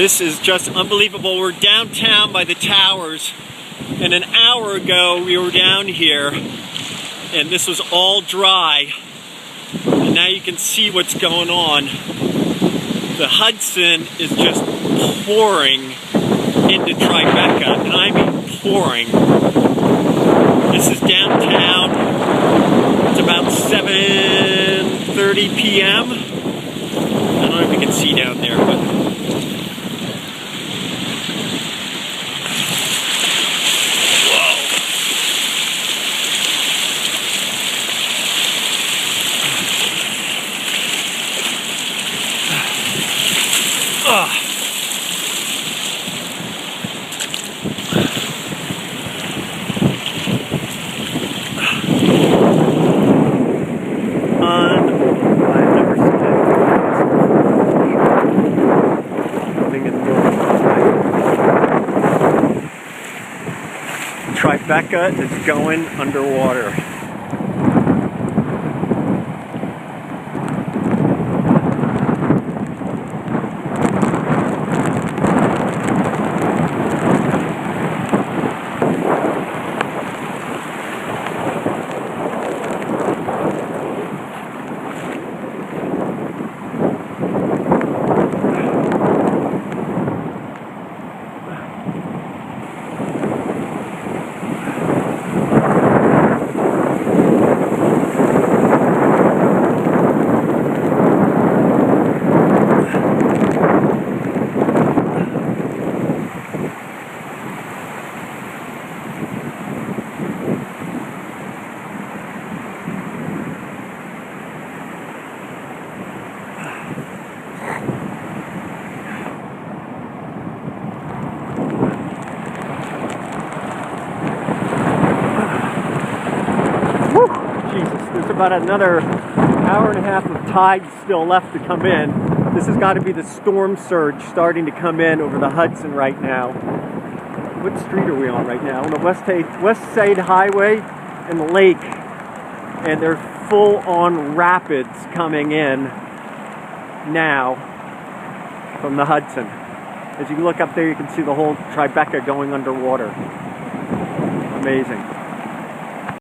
This is just unbelievable. We're downtown by the towers, and an hour ago we were down here and this was all dry, and now you can see what's going on. The Hudson is just pouring into TriBeCa, and I mean pouring. This is downtown. It's about 7:30 p.m. I don't know if you can see down there, but TriBeCa is going underwater. There's about another hour and a half of tide still left to come in. This has got to be the storm surge starting to come in over the Hudson right now. What street are we on right now? On the Westside Highway and the lake. And they're full-on rapids coming in now from the Hudson. As you look up there, you can see the whole TriBeCa going underwater. Amazing.